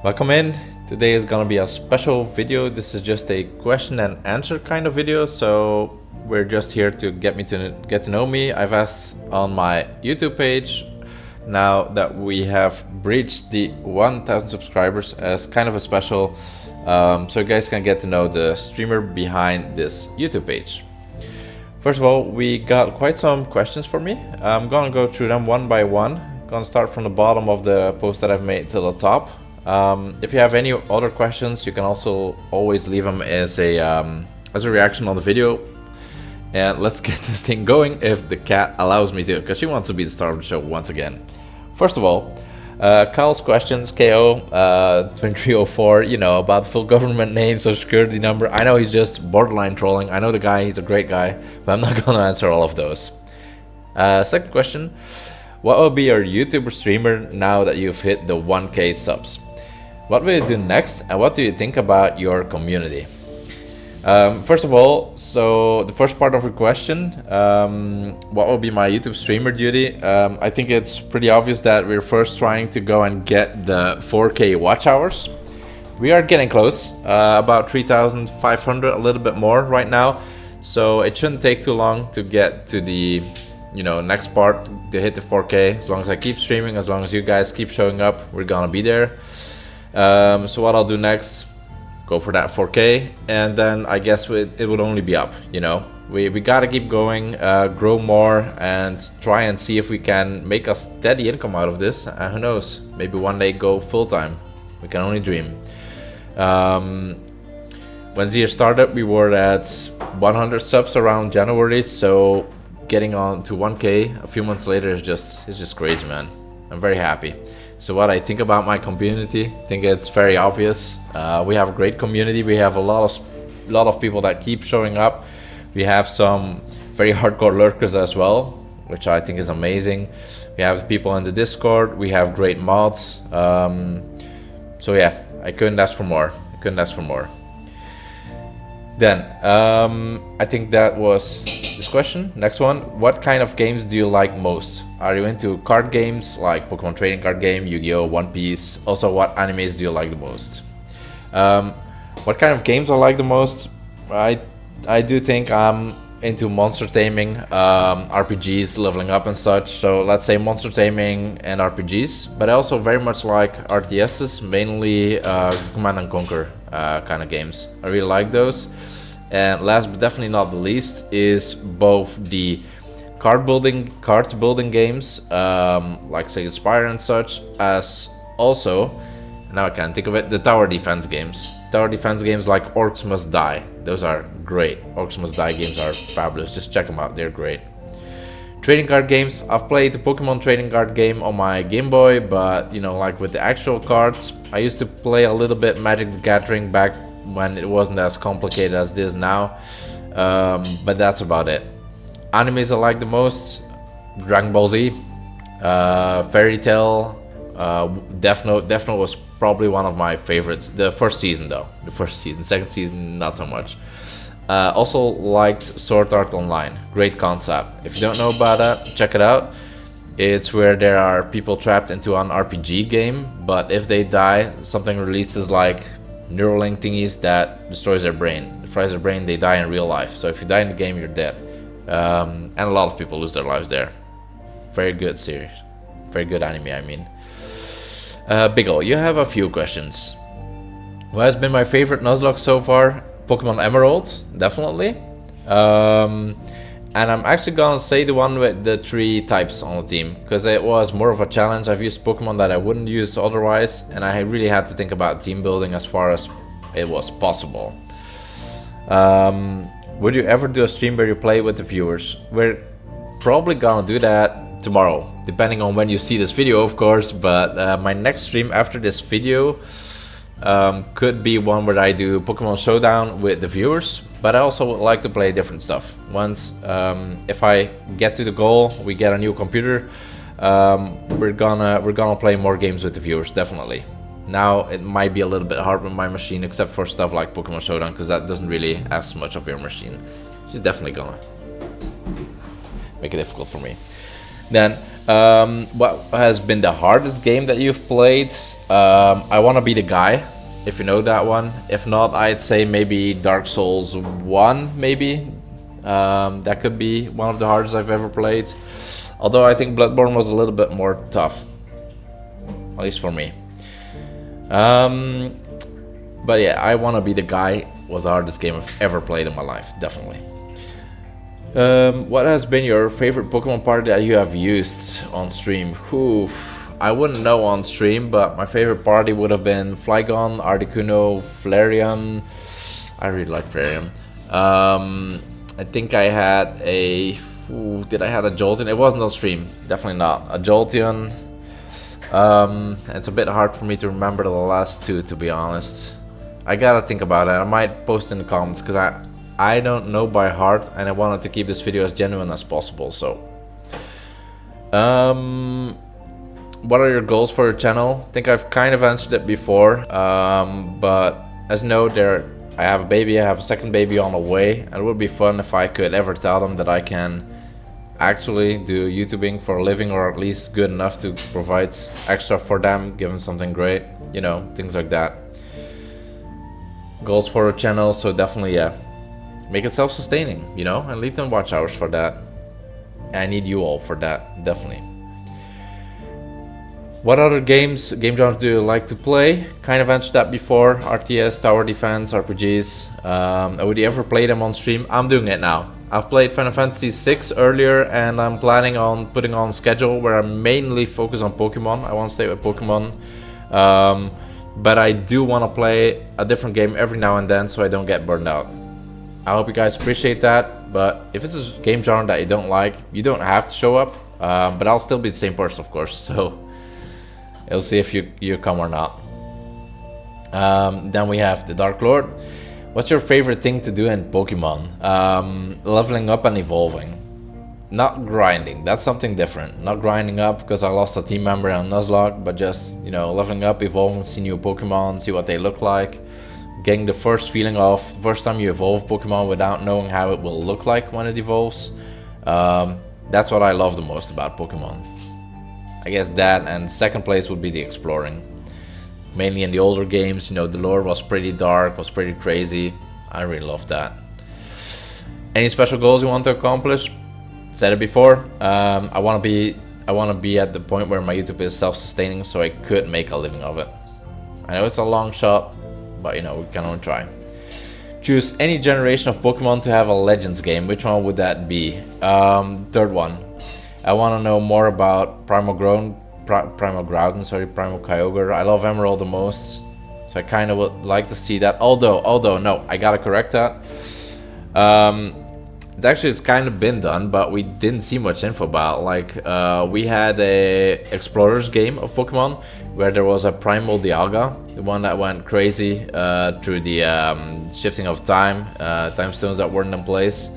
Welcome in. Today is gonna be a special video. This is just a question and answer kind of video, so we're just here to get to know me. I've asked on my YouTube page now that we have breached the 1,000 subscribers as kind of a special, so you guys can get to know the streamer behind this YouTube page. First of all, we got quite some questions for me. I'm gonna go through them one by one. Gonna start from the bottom of the post that I've made to the top. If you have any other questions, you can also always leave them as a reaction on the video. And let's get this thing going if the cat allows me to, because she wants to be the star of the show once again. First of all, Kyle's questions, KO 2304, you know, about full government name, social security number. I know he's just borderline trolling. I know the guy, he's a great guy, but I'm not gonna answer all of those. Second question, what will be your YouTuber streamer now that you've hit the 1K subs? What will you do next, and what do you think about your community? First of all, so the first part of your question, what will be my YouTube streamer duty? I think it's pretty obvious that we're first trying to go and get the 4K watch hours. We are getting close, about 3,500, a little bit more right now. So it shouldn't take too long to get to the next part, to hit the 4K. As long as I keep streaming, as long as you guys keep showing up, we're gonna be there. So what I'll do next, go for that 4K, and then I guess it would only be up. We gotta keep going, grow more, and try and see if we can make a steady income out of this. Who knows, maybe one day go full-time. We can only dream. When Zia started, we were at 100 subs around January, so getting on to 1K a few months later is just crazy, man. I'm very happy. So what I think about my community, I think it's very obvious. We have a great community. We have a lot of people that keep showing up. We have some very hardcore lurkers as well, which I think is amazing. We have people in the Discord. We have great mods. So yeah, I couldn't ask for more. Then I think that was this question. Next one, what kind of games do you like most? Are you into card games like Pokemon trading card game, Yu-Gi-Oh, One Piece? Also, what animes do you like the most? What kind of games I like the most? I do think I'm into monster taming, RPGs, leveling up and such. So let's say monster taming and RPGs, but I also very much like RTSs, mainly Command and Conquer kind of games. I really like those. And last but definitely not the least is both the card building games, like say Spire and such, as also, now I can't think of it, the tower defense games. Tower defense games like Orcs Must Die. Those are great. Orcs Must Die games are fabulous. Just check them out, they're great. Trading card games, I've played the Pokemon trading card game on my Game Boy, but like with the actual cards, I used to play a little bit Magic the Gathering back when it wasn't as complicated as this now, but that's about it. Animes I like the most, Dragon Ball Z, Fairy Tail, Death Note. Death Note was probably one of my favorites. The first season though, second season not so much. Also liked Sword Art Online, great concept. If you don't know about that, check it out. It's where there are people trapped into an RPG game, but if they die, something releases like Neuralink thingies that destroys their brain. It fries their brain, they die in real life. So if you die in the game, you're dead. And a lot of people lose their lives there. Very good series. Very good anime, I mean. Big Ol, you have a few questions. What has been my favorite Nuzlocke so far? Pokemon Emerald, definitely. And I'm actually gonna say the one with the 3 types on the team, because it was more of a challenge. I've used Pokemon that I wouldn't use otherwise, and I really had to think about team building as far as it was possible. Would you ever do a stream where you play with the viewers? We're probably gonna do that tomorrow, depending on when you see this video, of course, but my next stream after this video could be one where I do Pokemon Showdown with the viewers, but I also would like to play different stuff. Once, if I get to the goal, we get a new computer, we're gonna play more games with the viewers, definitely. Now it might be a little bit hard with my machine, except for stuff like Pokemon Showdown, because that doesn't really ask much of your machine. She's definitely gonna make it difficult for me. Then, what has been the hardest game that you've played? I Wanna Be the Guy, if you know that one. If not, I'd say maybe Dark Souls 1, maybe. That could be one of the hardest I've ever played. Although I think Bloodborne was a little bit more tough, at least for me. But yeah, I Wanna Be the Guy was the hardest game I've ever played in my life, definitely. What has been your favorite Pokemon party that you have used on stream? I wouldn't know on stream, but my favorite party would have been Flygon, Articuno, Flareon. I really like Flareon. I think I had a... did I have a Jolteon? It wasn't on stream. Definitely not. A Jolteon. It's a bit hard for me to remember the last two, to be honest. I gotta think about it. I might post in the comments, because I don't know by heart, and I wanted to keep this video as genuine as possible, so... what are your goals for your channel? I think I've kind of answered it before, but as you know, I have a baby, I have a second baby on the way, and it would be fun if I could ever tell them that I can actually do YouTubing for a living, or at least good enough to provide extra for them, give them something great, you know, things like that. Goals for a channel, so definitely, yeah, make it self-sustaining, you know, and leave them watch hours for that. I need you all for that, definitely. What other game genres do you like to play? Kind of answered that before. RTS, tower defense, RPGs. Would you ever play them on stream? I'm doing it now. I've played Final Fantasy VI earlier, and I'm planning on putting on schedule where I mainly focus on Pokemon. I want to stay with Pokemon. But I do want to play a different game every now and then so I don't get burned out. I hope you guys appreciate that, but if it's a game genre that you don't like, you don't have to show up. But I'll still be the same person, of course, so you'll see if you come or not. Then we have the Dark Lord. What's your favorite thing to do in Pokemon? Leveling up and evolving. Not grinding, that's something different. Not grinding up because I lost a team member on Nuzlocke, but just, you know, leveling up, evolving, see new Pokemon, see what they look like. Getting the first feeling of the first time you evolve Pokemon without knowing how it will look like when it evolves. That's what I love the most about Pokemon. I guess that, and second place would be the exploring. Mainly in the older games, you know, the lore was pretty dark, was pretty crazy. I really love that. Any special goals you want to accomplish? Said it before. I want to be at the point where my YouTube is self-sustaining, so I could make a living of it. I know it's a long shot, but you know, we can only try. Choose any generation of Pokemon to have a Legends game. Which one would that be? Third one. I want to know more about Primal Groudon, sorry, Primal Kyogre. I love Emerald the most, so I kind of would like to see that. Although, no, I gotta correct that. Actually, it's kind of been done, but we didn't see much info about. Like, we had a Explorers game of Pokemon where there was a Primal Dialga, the one that went crazy through the shifting of time, time stones that weren't in place.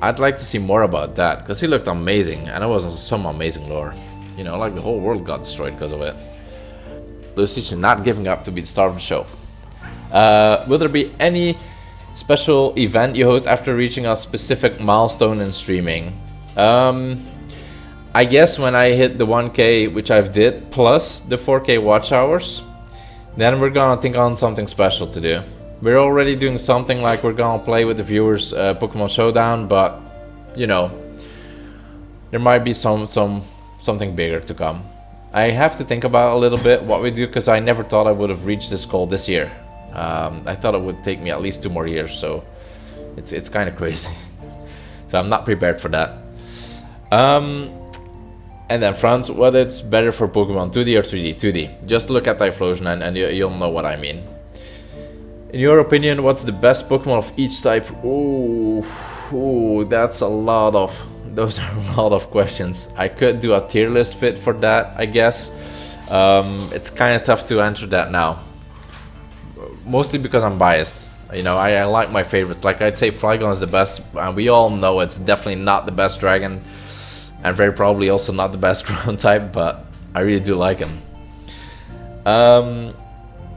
I'd like to see more about that because he looked amazing, and it was some amazing lore. You know, like the whole world got destroyed because of it. Lucy not giving up to be the star of the show. Will there be any special event you host after reaching a specific milestone in streaming? I guess when I hit the 1K, which I've did, plus the 4K watch hours, then we're gonna think on something special to do. We're already doing something like we're gonna play with the viewers Pokemon Showdown, but you know, there might be something bigger to come. I have to think about a little bit what we do, because I never thought I would have reached this goal this year. I thought it would take me at least 2 more years, so it's kind of crazy. So I'm not prepared for that. And then Franz, whether it's better for Pokemon 2D or 3D? 2D. Just look at Typhlosion and you'll know what I mean. In your opinion, what's the best Pokemon of each type? Ooh, that's a lot of... Those are a lot of questions. I could do a tier list fit for that, I guess. It's kind of tough to answer that now. Mostly because I'm biased. You know, I like my favorites. Like, I'd say Flygon is the best, and we all know it's definitely not the best dragon, and very probably also not the best ground type, but I really do like him.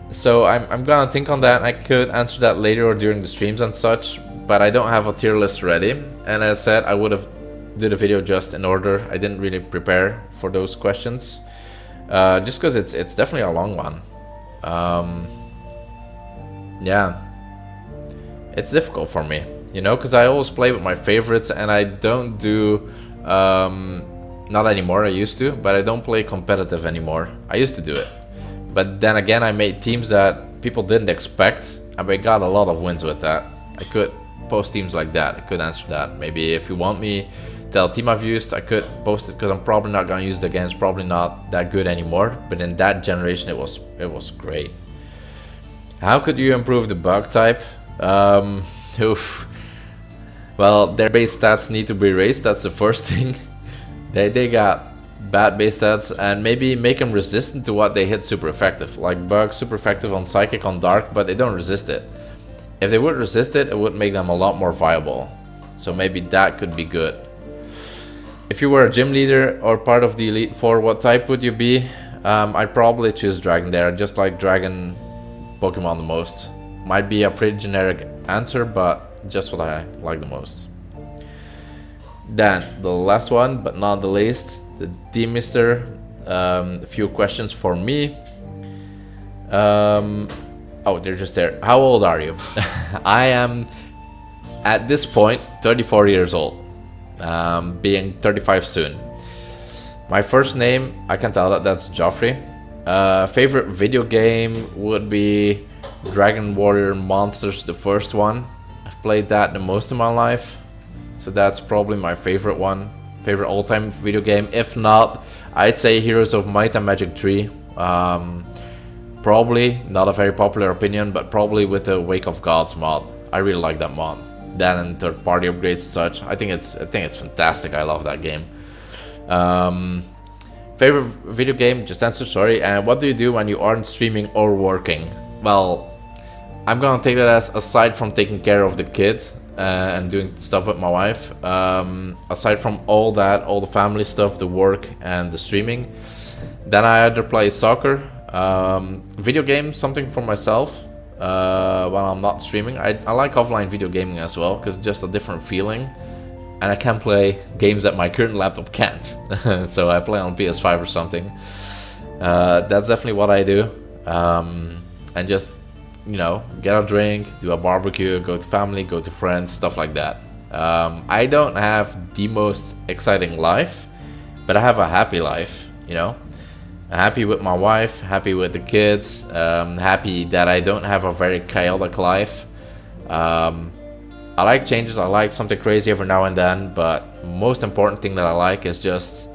So I'm gonna think on that. I could answer that later or during the streams and such, but I don't have a tier list ready. And as I said, I would have do the video just in order. I didn't really prepare for those questions, just because it's definitely a long one. Yeah, it's difficult for me, you know, because I always play with my favorites, and I don't do not anymore. I used to, but I don't play competitive anymore. I used to do it, but then again, I made teams that people didn't expect, and we got a lot of wins with that. I could post teams like that. I could answer that. Maybe if you want me tell team I've used, I could post it, because I'm probably not gonna use it again. It's probably not that good anymore, but in that generation it was great. How could you improve the bug type? Oof. Well, their base stats need to be raised. That's the first thing. They got bad base stats, and maybe make them resistant to what they hit super effective. Like Bug super effective on Psychic, on Dark, but they don't resist it. If they would resist it, it would make them a lot more viable. So maybe that could be good. If you were a gym leader or part of the Elite Four, what type would you be? I'd probably choose Dragon there. I just like Dragon Pokemon the most. Might be a pretty generic answer, but just what I like the most. Then the last one, but not the least, the D-Mister. A few questions for me. Oh, they're just there. How old are you? I am, at this point, 34 years old. Being 35 soon. My first name, I can tell that's Joffrey. Favorite video game would be Dragon Warrior Monsters, the first one. I've played that the most of my life, so that's probably my favorite one. Favorite all-time video game. If not, I'd say Heroes of Might and Magic 3. Probably not a very popular opinion, but probably with the Wake of Gods mod. I really like that mod. That and third-party upgrades and such. I think it's fantastic. I love that game. Favorite video game? Just answer, sorry. And what do you do when you aren't streaming or working? Well, I'm gonna take that as, aside from taking care of the kids and doing stuff with my wife, aside from all that, all the family stuff, the work and the streaming, then I either play soccer, video games, something for myself when I'm not streaming. I like offline video gaming as well, because it's just a different feeling, and I can play games that my current laptop can't. So I play on PS5 or something. That's definitely what I do. And just, you know, get a drink, do a barbecue, go to family, go to friends, stuff like that. I don't have the most exciting life, but I have a happy life, you know. I'm happy with my wife, happy with the kids, happy that I don't have a very chaotic life. I like changes, I like something crazy every now and then, but most important thing that I like is just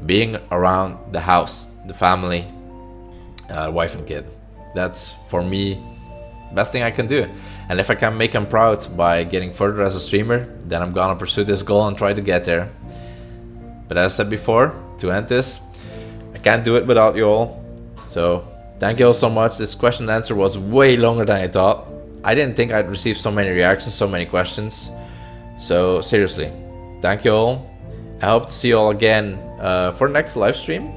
being around the house, the family, wife and kids. That's, for me, best thing I can do. And if I can make them proud by getting further as a streamer, then I'm gonna pursue this goal and try to get there. But as I said before, to end this, I can't do it without you all. So thank you all so much. This question and answer was way longer than I thought. I didn't think I'd receive so many reactions, so many questions. So seriously, thank you all. I hope to see you all again for the next live stream.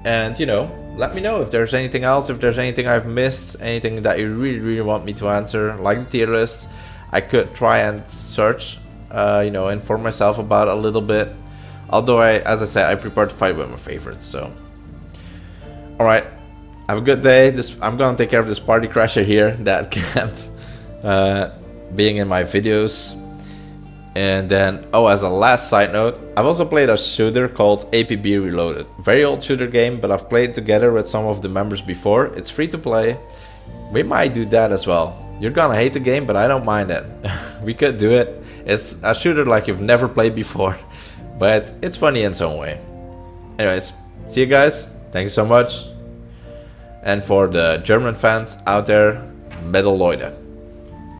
And you know, let me know if there's anything else, if there's anything I've missed, anything that you really want me to answer, like the tier list. I could try and search, you know, inform myself about a little bit. Although as I said, I prepared to fight with my favorites, so. Alright, have a good day. I'm gonna take care of this party crasher here that kept being in my videos. And then, oh, as a last side note, I've also played a shooter called APB Reloaded. Very old shooter game, but I've played it together with some of the members before. It's free to play. We might do that as well. You're gonna hate the game, but I don't mind it. We could do it. It's a shooter like you've never played before, but it's funny in some way. Anyways, see you guys. Thank you so much. And for the German fans out there, Metal Leute.